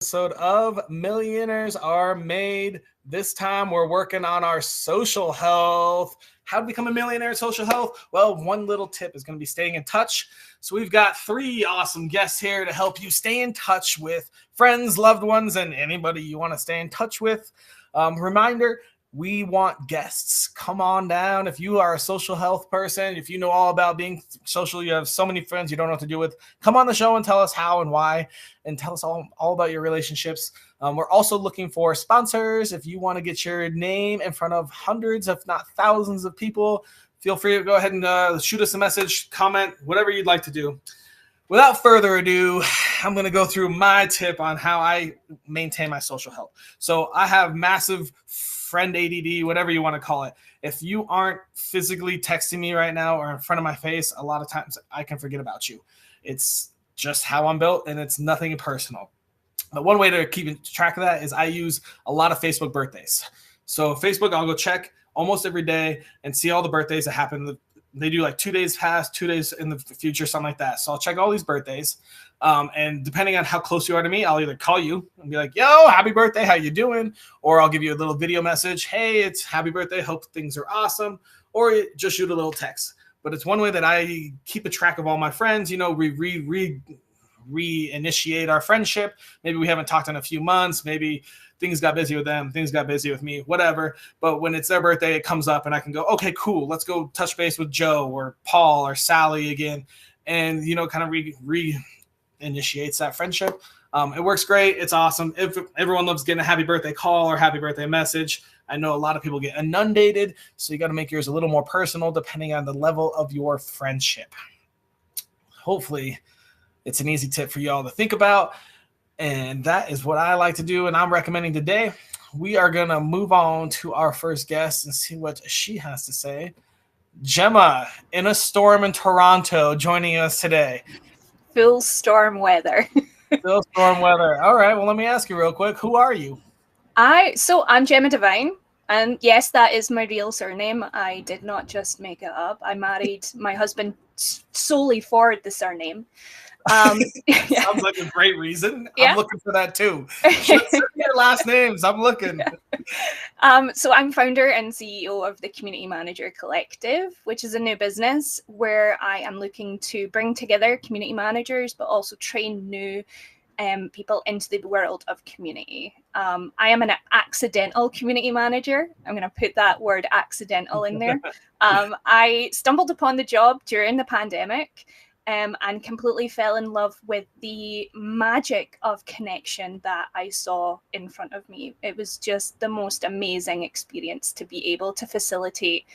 episode of Millionaires Are Made. This time we're working on our social health. How to become a millionaire in social health? Well, one little tip is going to be staying in touch. So we've got 3 awesome guests here to help you stay in touch with friends, loved ones, and anybody you want to stay in touch with. Reminder, we want guests. Come on down. If you are a social health person, if you know all about being social, you have so many friends you don't know what to do with, come on the show and tell us how and why, and tell us all about your relationships. We're also looking for sponsors. If you want to get your name in front of hundreds, if not thousands of people, feel free to go ahead and shoot us a message, comment, whatever you'd like to do. Without further ado, I'm going to go through my tip on how I maintain my social health. So I have massive friend ADD, whatever you want to call it. If you aren't physically texting me right now or in front of my face, a lot of times I can forget about you. It's just how I'm built, and it's nothing personal. But one way to keep track of that is I use a lot of Facebook birthdays. So Facebook, I'll go check almost every day and see all the birthdays that happen. They do like 2 days past, 2 days in the future, something like that. So I'll check all these birthdays. And depending on how close you are to me, I'll either call you and be like, yo, happy birthday, how you doing? Or I'll give you a little video message. Hey, it's happy birthday. Hope things are awesome. Or just shoot a little text. But it's one way that I keep a track of all my friends. You know, we reinitiate our friendship. Maybe we haven't talked in a few months. Maybe things got busy with them, things got busy with me, whatever. But when it's their birthday, it comes up and I can go, okay, cool. Let's go touch base with Joe or Paul or Sally again. And, you know, kind of reinitiates that friendship. It works great. It's awesome. If everyone loves getting a happy birthday call or happy birthday message, I know a lot of people get inundated. So you got to make yours a little more personal depending on the level of your friendship. Hopefully it's an easy tip for y'all to think about. And that is what I like to do, and I'm recommending today. We are going to move on to our first guest and see what she has to say. Gemma, in a storm in Toronto, joining us today. Full storm weather. Full storm weather. All right, well, let me ask you real quick. Who are you? I'm Gemma Devine, and yes, that is my real surname. I did not just make it up. I married my husband solely for the surname. Sounds like a great reason. Yeah. I'm looking for that too. Send me your last names. I'm looking. So I'm founder and CEO of the Community Manager Collective, which is a new business where I am looking to bring together community managers, but also train new people into the world of community. I am an accidental community manager. I'm going to put that word accidental in there. I stumbled upon the job during the pandemic. And completely fell in love with the magic of connection that I saw in front of me. It was just the most amazing experience to be able to facilitate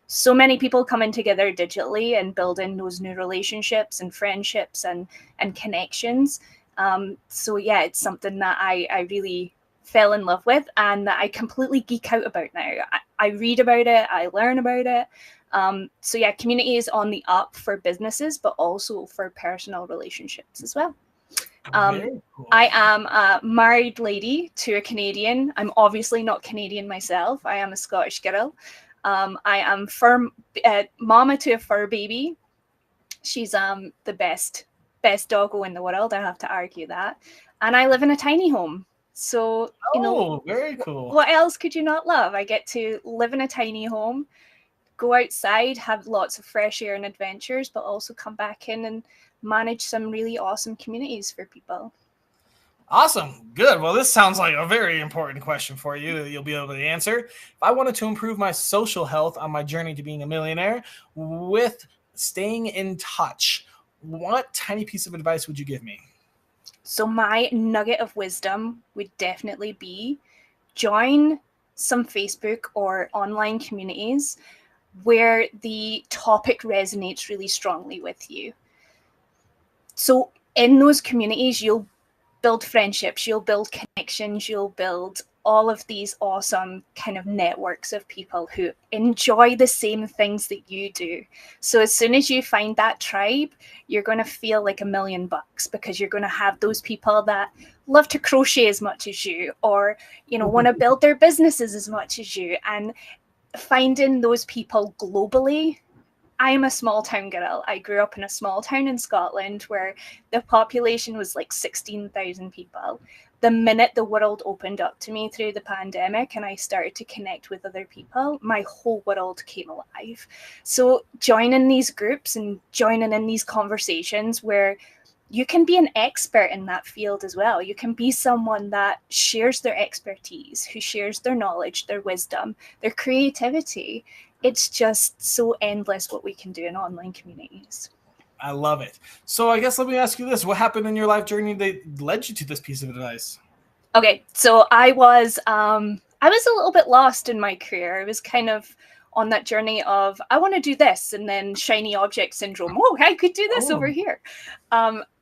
so many people coming together digitally and building those new relationships and friendships and connections. So yeah, it's something that I really fell in love with and that I completely geek out about now. I read about it, I learn about it. So yeah, community is on the up for businesses, but also for personal relationships as well. Cool. I am a married lady to a Canadian. I'm obviously not Canadian myself. I am a Scottish girl. I am mama to a fur baby. She's the best doggo in the world. I have to argue that. And I live in a tiny home. So, you know, very cool. What else could you not love? I get to live in a tiny home, go outside, have lots of fresh air and adventures, but also come back in and manage some really awesome communities for people. Awesome. Good. Well, this sounds like a very important question for you that you'll be able to answer. If I wanted to improve my social health on my journey to being a millionaire with staying in touch, what tiny piece of advice would you give me? So my nugget of wisdom would definitely be join some Facebook or online communities where the topic resonates really strongly with you. So in those communities, you'll build friendships, you'll build connections, you'll build all of these awesome kind of networks of people who enjoy the same things that you do. So as soon as you find that tribe, you're going to feel like $1,000,000 because you're going to have those people that love to crochet as much as you, or, you know, want to build their businesses as much as you. And finding those people globally. I'm a small town girl. I grew up in a small town in Scotland where the population was like 16,000 people. the minute the world opened up to me through the pandemic and I started to connect with other people, my whole world came alive. So joining these groups and joining in these conversations where you can be an expert in that field as well. You can be someone that shares their expertise, who shares their knowledge, their wisdom, their creativity. It's just so endless what we can do in online communities. I love it. So I guess let me ask you this. What happened in your life journey that led you to this piece of advice? Okay, so I was a little bit lost in my career. I was kind of on that journey of I want to do this, and then shiny object syndrome. Oh, I could do this over here.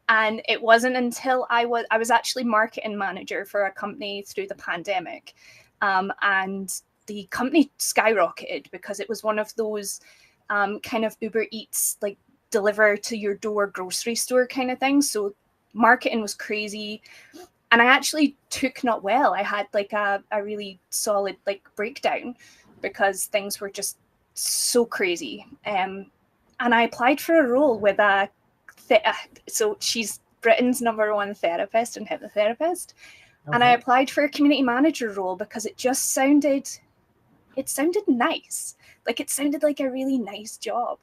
And it wasn't until I was actually marketing manager for a company through the pandemic, and the company skyrocketed because it was one of those kind of Uber Eats, like deliver to your door grocery store kind of thing. So marketing was crazy. And I actually took not well. I had like a really solid like breakdown because things were just so crazy. And I applied for a role with so she's Britain's #1 therapist and hypnotherapist. Okay. And I applied for a community manager role because it sounded nice. Like it sounded like a really nice job.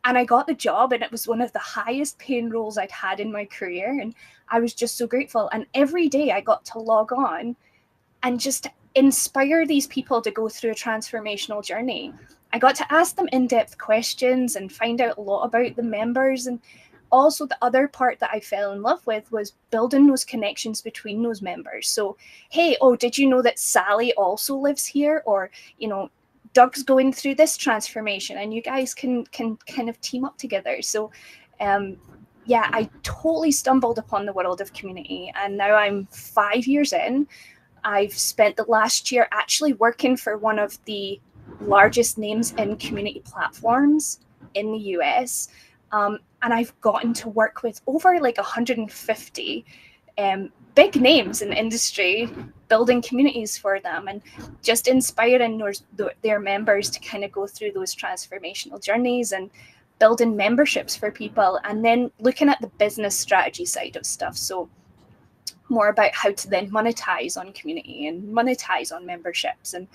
And I got the job, and it was one of the highest paying roles I'd had in my career. And I was just so grateful. And every day I got to log on and just inspire these people to go through a transformational journey. I got to ask them in-depth questions and find out a lot about the members. And also the other part that I fell in love with was building those connections between those members. So, hey, oh, did you know that Sally also lives here? Or, you know, Doug's going through this transformation, and you guys can kind of team up together. So yeah, I totally stumbled upon the world of community, and now I'm 5 years in. I've spent the last year actually working for one of the largest names in community platforms in the US, and I've gotten to work with over like 150 big names in the industry, building communities for them and just inspiring their members to kind of go through those transformational journeys and building memberships for people, and then looking at the business strategy side of stuff. So more about how to then monetize on community and monetize on memberships, and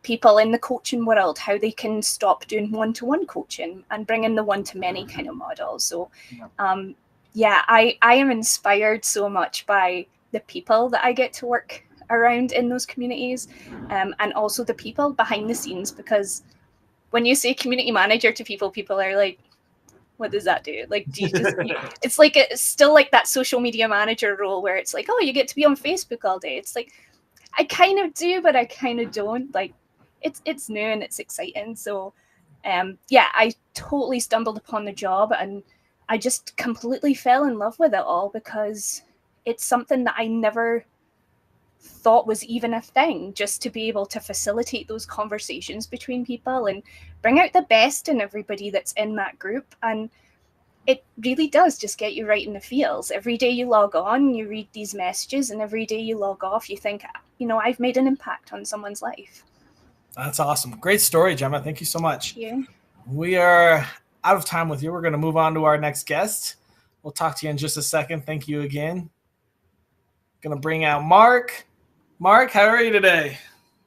people in the coaching world, how they can stop doing one-to-one coaching and bring in the one-to-many kind of model. So yeah, I am inspired so much by the people that I get to work around in those communities, and also the people behind the scenes, because when you say community manager to people, people are like, what does that do? Like, do you just, it's like, it's still like that social media manager role where it's like, oh, you get to be on Facebook all day. It's like, I kind of do, but I kind of don't. Like, it's new and it's exciting. So yeah, I totally stumbled upon the job, and I just completely fell in love with it all because it's something that I never thought was even a thing, just to be able to facilitate those conversations between people and bring out the best in everybody that's in that group. And it really does just get you right in the feels. Every day you log on, you read these messages, and every day you log off, you think, you know, I've made an impact on someone's life. That's awesome. Great story, Gemma. Thank you so much. Thank you. We are out of time with you. We're going to move on to our next guest. We'll talk to you in just a second. Thank you again. Going to bring out Mark. Mark, how are you today?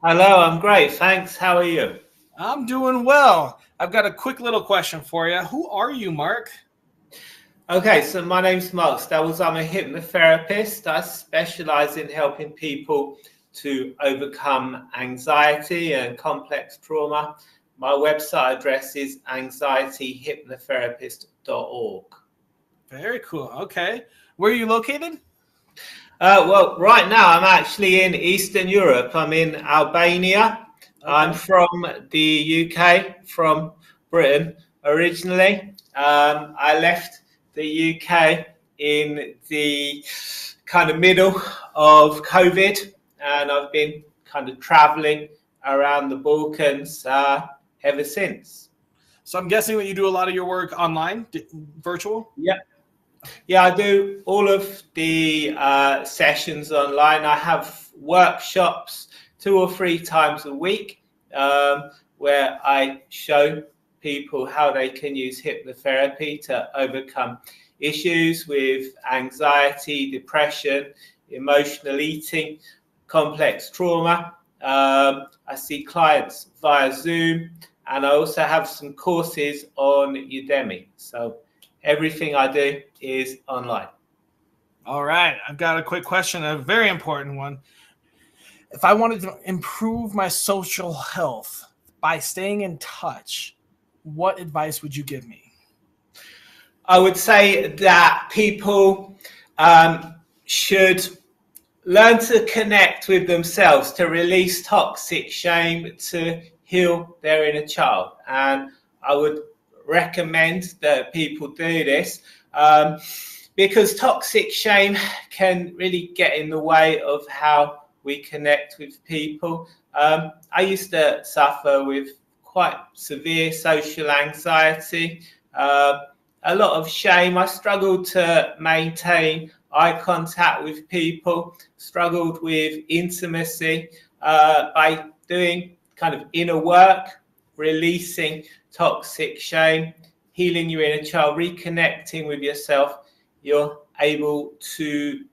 Hello, I'm great. Thanks. How are you? I'm doing well. I've got a quick little question for you. Who are you, Mark? Okay, so my name's Mark Stells. I'm a hypnotherapist. I specialize in helping people to overcome anxiety and complex trauma. My website address is anxietyhypnotherapist.org. Very cool. Okay. Where are you located? Well, right now I'm actually in Eastern Europe. I'm in Albania. Okay. I'm from the UK, from Britain originally. I left the UK in the kind of middle of COVID, and I've been kind of traveling around the Balkans ever since. So I'm guessing that you do a lot of your work online, virtual? Yeah, I do all of the sessions online. I have workshops 2 or 3 times a week where I show people how they can use hypnotherapy to overcome issues with anxiety, depression, emotional eating, complex trauma. I see clients via Zoom, and I also have some courses on Udemy. So everything I do is online. All right. I've got a quick question, a very important one. If I wanted to improve my social health by staying in touch, what advice would you give me? I would say that people should learn to connect with themselves, to release toxic shame, to heal their inner child. And I would recommend that people do this because toxic shame can really get in the way of how we connect with people. I used to suffer with quite severe social anxiety, a lot of shame. I struggled to maintain eye contact with people, struggled with intimacy by doing kind of inner work, releasing toxic shame, healing your inner child, reconnecting with yourself. You're able to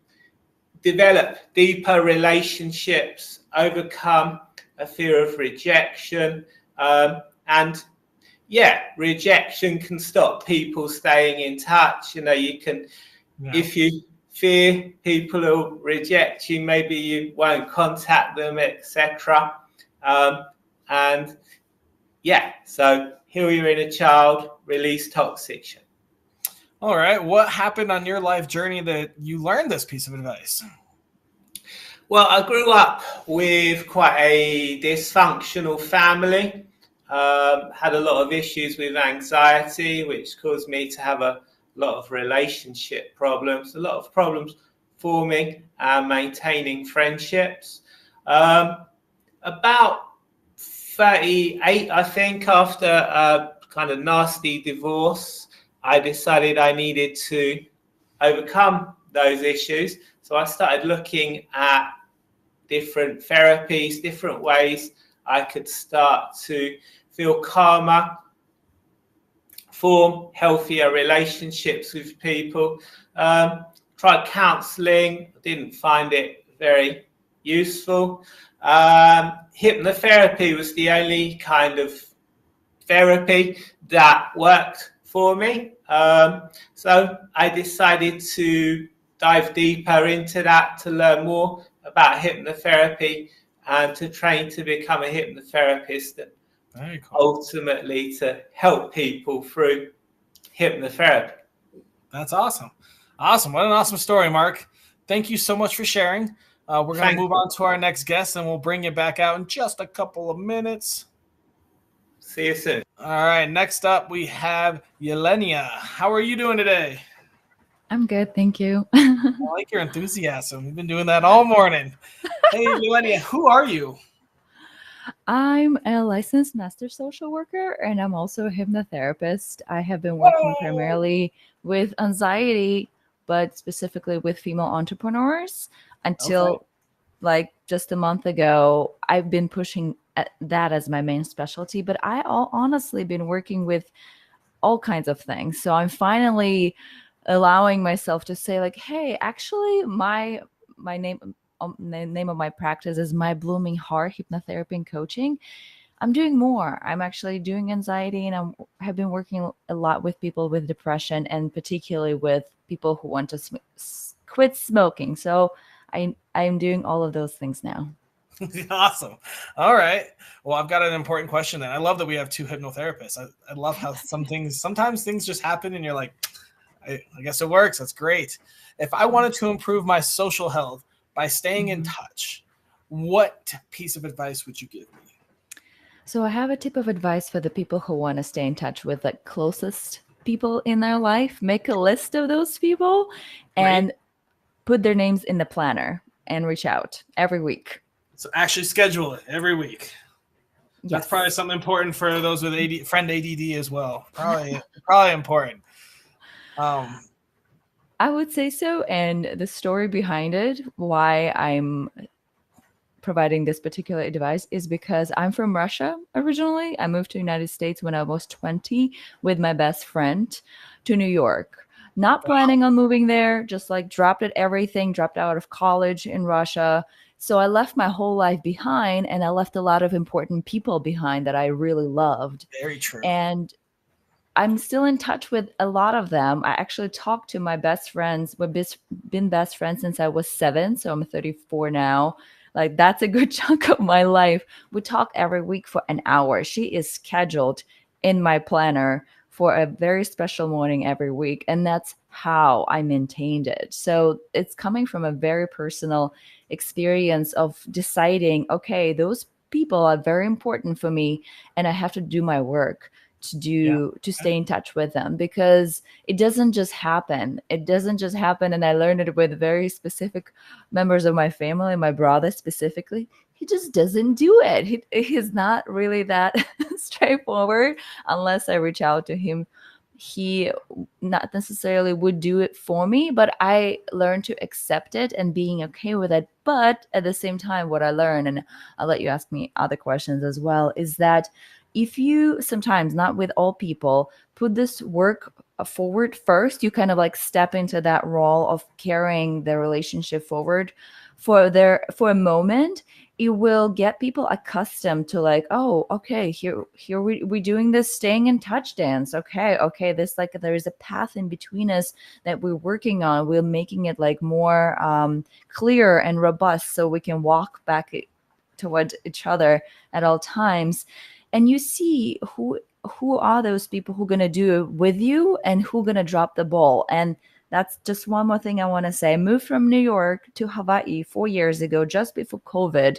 develop deeper relationships, overcome a fear of rejection, and rejection can stop people staying in touch. You can, if you fear people will reject you, maybe you won't contact them, etc. So heal your inner child, release toxic shame. All right. What happened on your life journey that you learned this piece of advice? Well, I grew up with quite a dysfunctional family. Had a lot of issues with anxiety, which caused me to have a lot of relationship problems, a lot of problems forming and maintaining friendships. About 38, I think, after a kind of nasty divorce, I decided I needed to overcome those issues. So I started looking at different therapies, different ways I could start to feel calmer, form healthier relationships with people. Tried counseling, didn't find it very useful. Hypnotherapy was the only kind of therapy that worked for me. So I decided to dive deeper into that, to learn more about hypnotherapy and to train to become a hypnotherapist, and Very cool. ultimately to help people through hypnotherapy. That's awesome. Awesome. What an awesome story, Mark. Thank you so much for sharing. We're going to move on to our next guest, and we'll bring you back out in just a couple of minutes. See you soon. All right. Next up, we have Yelenia. How are you doing today? I'm good, thank you. I like your enthusiasm. We've been doing that all morning. Hey, Yelenia, who are you? I'm a licensed master social worker, and I'm also a hypnotherapist. I have been working primarily with anxiety, but specifically with female entrepreneurs until like just a month ago. I've been pushing that as my main specialty, but I honestly been working with all kinds of things. So I'm finally allowing myself to say like, hey, actually my name the name of my practice is My Blooming Heart Hypnotherapy and Coaching. I'm doing more. I'm actually doing anxiety, and I have been working a lot with people with depression, and particularly with people who want to quit smoking. So I'm doing all of those things now. Awesome. All right. Well, I've got an important question then. I love that we have two hypnotherapists. I love how sometimes things just happen and you're like, I guess it works. That's great. If I wanted to improve my social health by staying in touch, what piece of advice would you give me? So I have a tip of advice for the people who want to stay in touch with the closest people in their life. Make a list of those people and put their names in the planner and reach out every week. So actually schedule it every week. Yes. That's probably something important for those with friend ADD as well. Probably important. I would say so. And the story behind it, why I'm providing this particular advice, is because I'm from Russia originally. I moved to the United States when I was 20 with my best friend to New York not planning on moving there, just like dropped everything, dropped out of college in Russia. So I left my whole life behind, and I left a lot of important people behind that I really loved. Very true. And I'm still in touch with a lot of them. I actually talked to my best friends. We've been best friends since I was 7, so I'm 34 now. Like, that's a good chunk of my life. We talk every week for an hour. She is scheduled in my planner for a very special morning every week, and that's how I maintained it. So it's coming from a very personal experience of deciding, okay, those people are very important for me, and I have to do my work to stay in touch with them, because it doesn't just happen. And I learned it with very specific members of my family, my brother specifically. He just doesn't do it. He's not really that straightforward unless I reach out to him. He not necessarily would do it for me, but I learned to accept it and being okay with it. But at the same time, what I learned, and I'll let you ask me other questions as well, is that if you sometimes, not with all people, put this work forward first, you kind of like step into that role of carrying the relationship forward for a moment. It will get people accustomed to like, oh, okay, here we doing this staying in touch dance. Okay, this, like, there is a path in between us that we're working on. We're making it like more clear and robust, so we can walk back towards each other at all times. And you see who are those people who are going to do it with you and who are going to drop the ball. And that's just one more thing I want to say. I moved from New York to Hawaii 4 years ago, just before COVID,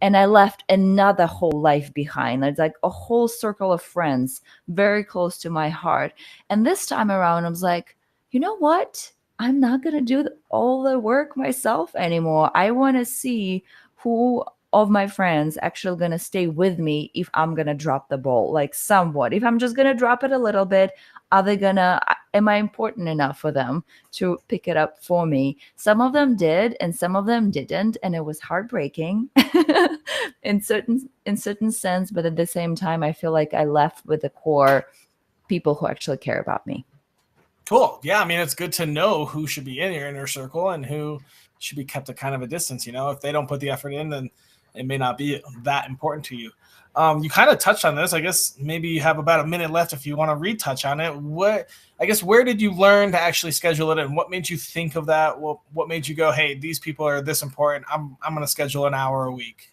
and I left another whole life behind. It's like a whole circle of friends very close to my heart. And this time around, I was like, you know what? I'm not going to do all the work myself anymore. I want to see who of my friends actually going to stay with me if I'm going to drop the ball, like somewhat. If I'm just going to drop it a little bit, am I important enough for them to pick it up for me? Some of them did, and some of them didn't. And it was heartbreaking in certain sense. But at the same time, I feel like I left with the core people who actually care about me. Cool. Yeah. I mean, it's good to know who should be in your inner circle and who should be kept at kind of a distance. You know, if they don't put the effort in, then it may not be that important to you. You kind of touched on this. I guess maybe you have about a minute left if you want to retouch on it. Where did you learn to actually schedule it, and what made you think of that? What made you go, hey, these people are this important, I'm going to schedule an hour a week?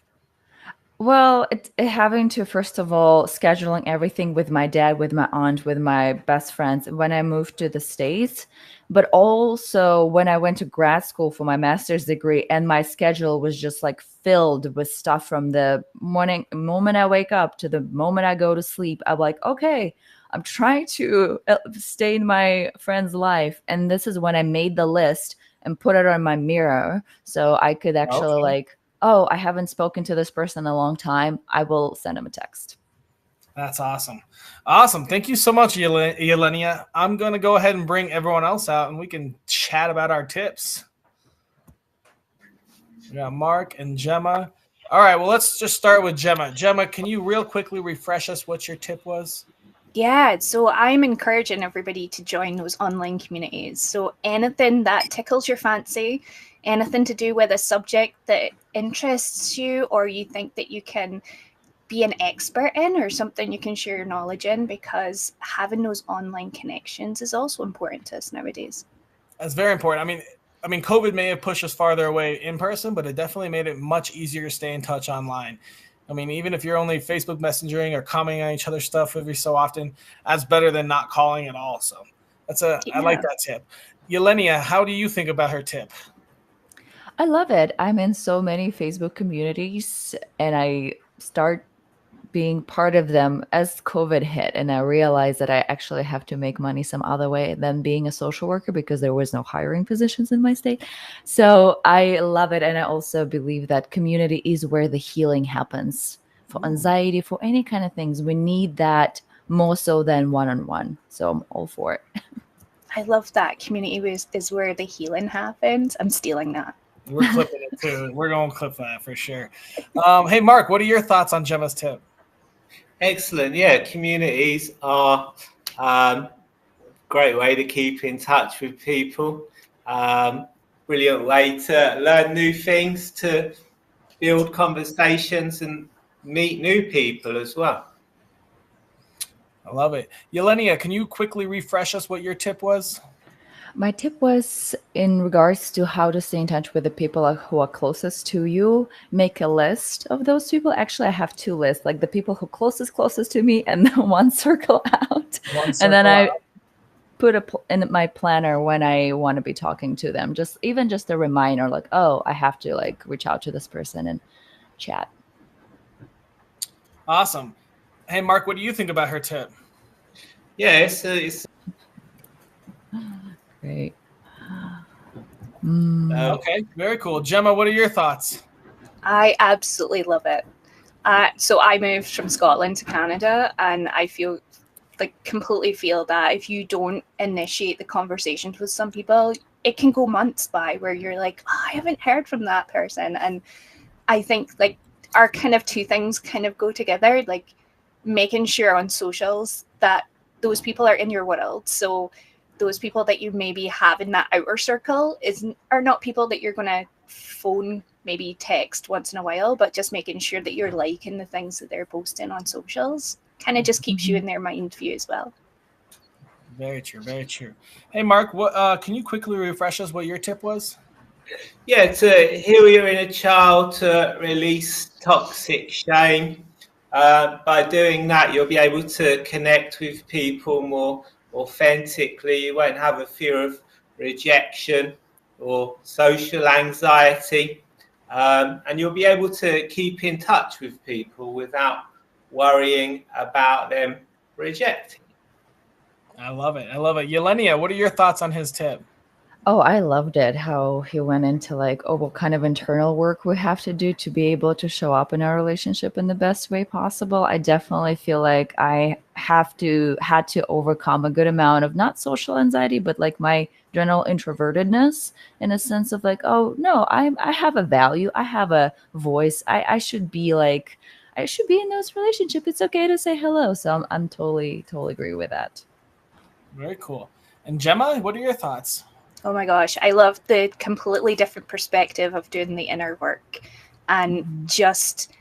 Well, having to, first of all, scheduling everything with my dad, with my aunt, with my best friends when I moved to the States, but also when I went to grad school for my master's degree, and my schedule was just like filled with stuff from the moment I wake up to the moment I go to sleep. I'm like, okay, I'm trying to stay in my friend's life. And this is when I made the list and put it on my mirror so I could actually oh, I haven't spoken to this person in a long time. I will send him a text. That's awesome. Awesome. Thank you so much, Yelenia. I'm going to go ahead and bring everyone else out, and we can chat about our tips. We got Mark and Gemma. All right, well, let's just start with Gemma. Gemma, can you real quickly refresh us what your tip was? Yeah, so I'm encouraging everybody to join those online communities. So anything that tickles your fancy, anything to do with a subject that interests you or you think that you can be an expert in, or something you can share your knowledge in, because having those online connections is also important to us nowadays. That's very important. I mean, COVID may have pushed us farther away in person, but it definitely made it much easier to stay in touch online. I mean, even if you're only Facebook messaging or commenting on each other's stuff every so often, that's better than not calling at all. So I like that tip. Yelenia, how do you think about her tip? I love it. I'm in so many Facebook communities, and I start being part of them as COVID hit. And I realized that I actually have to make money some other way than being a social worker, because there was no hiring positions in my state. So I love it. And I also believe that community is where the healing happens for anxiety, for any kind of things. We need that more so than one-on-one. So I'm all for it. I love that. Community is where the healing happens. I'm stealing that. We're clipping it too. We're going to clip that for sure. Hey, Mark, what are your thoughts on Gemma's tip? Excellent. Yeah, communities are great way to keep in touch with people. Brilliant way to learn new things, to build conversations and meet new people as well. I love it. Yelenia, can you quickly refresh us what your tip was? My tip was in regards to how to stay in touch with the people who are closest to you. Make a list of those people. Actually, I have two lists, like the people who closest to me, and then one circle out. And then I put in my planner when I want to be talking to them. Just a reminder, like, oh, I have to like reach out to this person and chat. Awesome. Hey, Mark, what do you think about her tip? Yeah, it's great. Okay, very cool. Gemma, what are your thoughts? I absolutely love it. So I moved from Scotland to Canada, and I completely feel that if you don't initiate the conversations with some people, it can go months by where you're like, oh, I haven't heard from that person. And I think like our kind of two things kind of go together, like making sure on socials that those people are in your world. So those people that you maybe have in that outer circle are not people that you're going to phone, maybe text once in a while, but just making sure that you're liking the things that they're posting on socials kind of just keeps you in their mind view as well. Very true, very true. Hey, Mark, what can you quickly refresh us what your tip was? Yeah, to heal your inner child, to release toxic shame. By doing that, you'll be able to connect with people more authentically. You won't have a fear of rejection or social anxiety. And you'll be able to keep in touch with people without worrying about them rejecting. I love it. I love it. Yelenia, what are your thoughts on his tip? Oh, I loved it. How he went into like, oh, what kind of internal work we have to do to be able to show up in our relationship in the best way possible. I definitely feel like I had to overcome a good amount of not social anxiety, but like my general introvertedness in a sense of like, oh no, I have a value, I have a voice. I should be in those relationships. It's okay to say hello. So I'm totally agree with that. Very cool. And Gemma, what are your thoughts? Oh my gosh, I love the completely different perspective of doing the inner work and just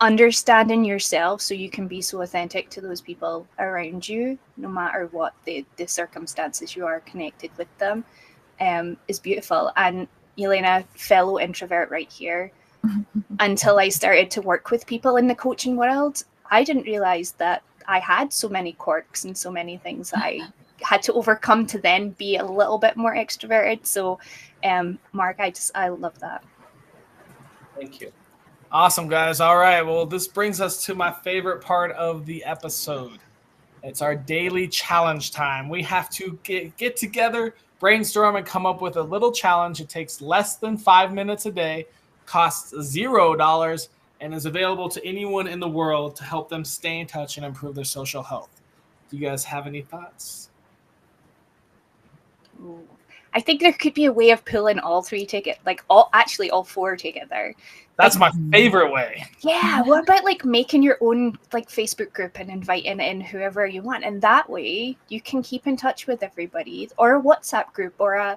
understanding yourself so you can be so authentic to those people around you, no matter what the circumstances you are connected with them, is beautiful. And Elena, fellow introvert right here, until I started to work with people in the coaching world, I didn't realize that I had so many quirks and so many things that I had to overcome to then be a little bit more extroverted. So, Mark, I love that. Thank you. Awesome, guys. All right. Well, this brings us to my favorite part of the episode. It's our daily challenge time. We have to get together, brainstorm, and come up with a little challenge. It takes less than 5 minutes a day, costs $0, and is available to anyone in the world to help them stay in touch and improve their social health. Do you guys have any thoughts? I think there could be a way of pulling all three together, like all four together. That's my favorite way. Yeah, what about like making your own like Facebook group and inviting in whoever you want, and that way you can keep in touch with everybody, or a WhatsApp group, or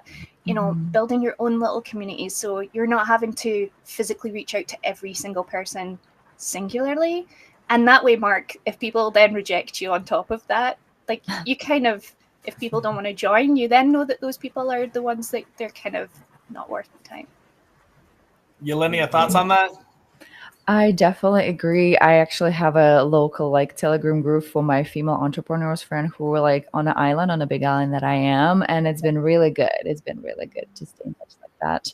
building your own little community, so you're not having to physically reach out to every single person singularly. And that way, Mark, if people then reject you on top of that, like you kind of, if people don't want to join, you then know that those people are the ones that they're kind of not worth the time. Yelenia, thoughts on that? I definitely agree. I actually have a local like Telegram group for my female entrepreneurs friend who were like on an island, on a big island that I am. And it's been really good. It's been really good to stay in touch like that.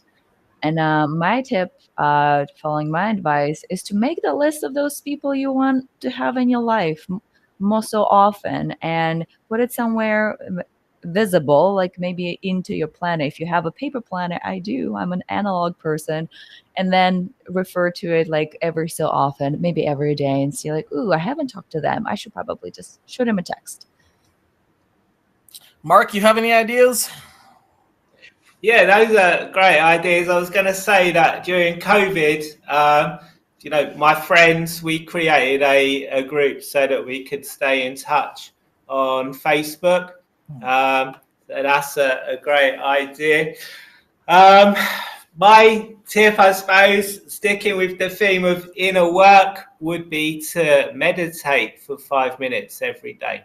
And my tip, following my advice, is to make the list of those people you want to have in your life more so often and put it somewhere visible, like maybe into your planner. If you have a paper planner, I'm an analog person, and then refer to it like every so often, maybe every day, and see like, ooh, I haven't talked to them. I should probably just shoot him a text. Mark, you have any ideas? Yeah, those are great ideas. I was going to say that during COVID, my friends, we created a group so that we could stay in touch on Facebook. So that's a great idea. My tip, I suppose, sticking with the theme of inner work, would be to meditate for 5 minutes every day.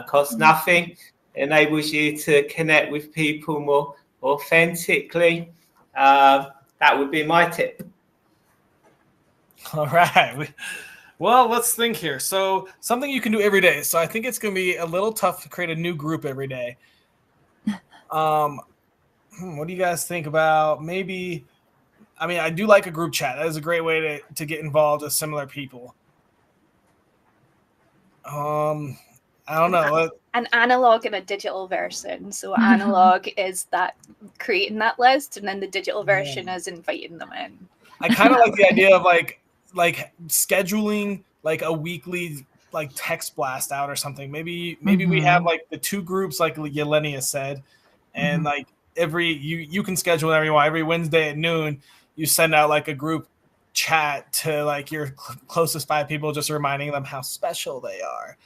Costs nothing, enables you to connect with people more authentically. That would be my tip. All right. Well, let's think here. So something you can do every day. So I think it's going to be a little tough to create a new group every day. What do you guys think about maybe? I mean, I do like a group chat. That is a great way to get involved with similar people. I don't know. An analog and a digital version. So analog is that creating that list, and then the digital version is inviting them in. I kind of like the idea of like scheduling like a weekly like text blast out or something. Maybe we have like the two groups like Yelenia said, and like you can schedule whatever you want. Every Wednesday at noon, you send out like a group chat to like your closest 5 people, just reminding them how special they are.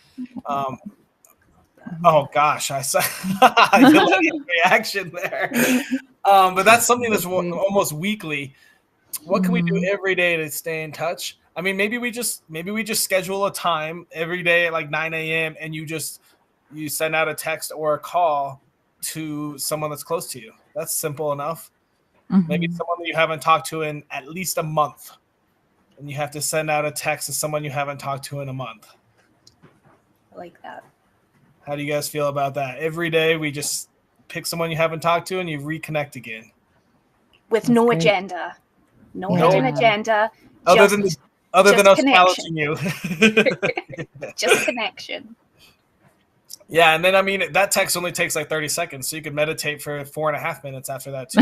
Oh gosh, I saw Yelenia's reaction there. But that's something that's almost weekly. What can we do every day to stay in touch? I mean, maybe we just schedule a time every day at like 9 a.m. and you send out a text or a call to someone that's close to you. That's simple enough. Maybe someone that you haven't talked to in at least a month, and you have to send out a text to someone you haven't talked to in a month. I like that. How do you guys feel about that? Every day we just pick someone you haven't talked to and you reconnect again. With no agenda. No hidden agenda. Other than us challenging you. Just connection. Yeah, and then I mean that text only takes like 30 seconds, so you can meditate for 4.5 minutes after that too.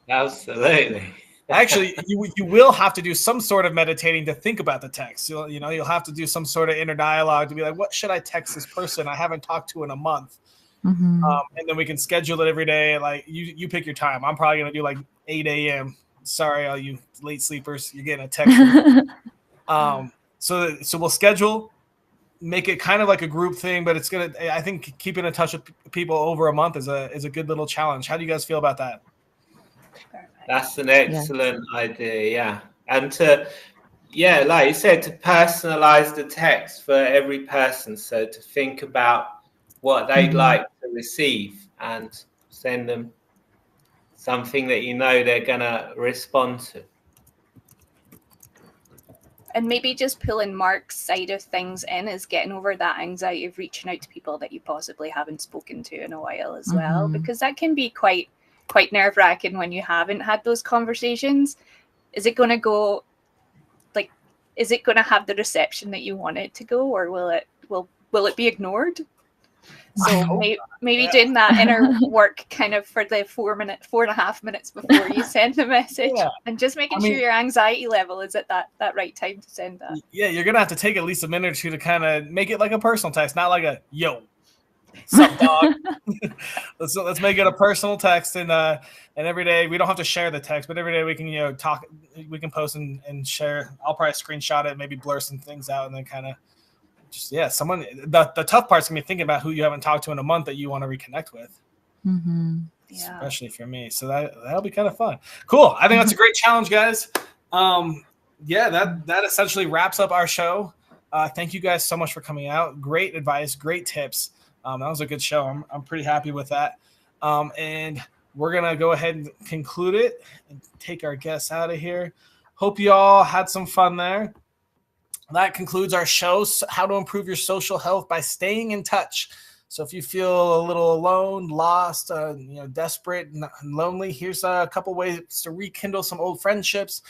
Absolutely. Actually, you will have to do some sort of meditating to think about the text. You'll have to do some sort of inner dialogue to be like, what should I text this person I haven't talked to in a month? And then we can schedule it every day. Like you pick your time. I'm probably gonna do like 8 a.m. Sorry, all you late sleepers, you're getting a text. So we'll schedule, make it kind of like a group thing, but I think keeping in touch with people over a month is a good little challenge. How do you guys feel about that? That's an excellent idea, yeah. And like you said, to personalize the text for every person. So to think about what they'd like to receive and send them something that you know they're going to respond to. And maybe just pulling Mark's side of things in is getting over that anxiety of reaching out to people that you possibly haven't spoken to in a while as well, because that can be quite nerve-wracking when you haven't had those conversations. Is it going to go like, is it going to have the reception that you want it to go, or will it be ignored? So maybe doing that inner work kind of for the 4.5 minutes before you send the message, and just making sure your anxiety level is at that right time to send that. Yeah, you're gonna have to take at least a minute or two to kind of make it like a personal text, not like a yo, sup dog. let's make it a personal text, and every day we don't have to share the text, but every day we can talk, we can post and share. I'll probably screenshot it, maybe blur some things out, and then kind of. Someone. The tough part's gonna be thinking about who you haven't talked to in a month that you want to reconnect with. Especially for me. So that'll be kind of fun. Cool. I think that's a great challenge, guys. That essentially wraps up our show. Thank you guys so much for coming out. Great advice, great tips. That was a good show. I'm pretty happy with that. And we're gonna go ahead and conclude it and take our guests out of here. Hope you all had some fun there. That concludes our show, How to Improve Your Social Health by Staying in Touch. So if you feel a little alone, lost, desperate and lonely, here's a couple ways to rekindle some old friendships,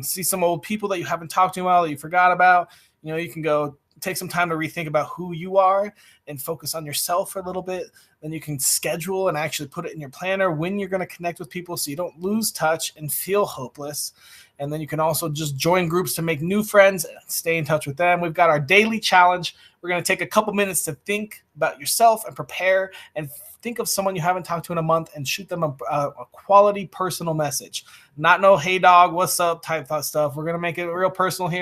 see some old people that you haven't talked to in a while that you forgot about. You can go take some time to rethink about who you are and focus on yourself for a little bit. Then you can schedule and actually put it in your planner when you're going to connect with people so you don't lose touch and feel hopeless. And then you can also just join groups to make new friends and stay in touch with them. We've got our daily challenge. We're going to take a couple minutes to think about yourself and prepare and think of someone you haven't talked to in a month and shoot them a quality personal message. Not no, hey dog, what's up type of stuff. We're going to make it real personal here.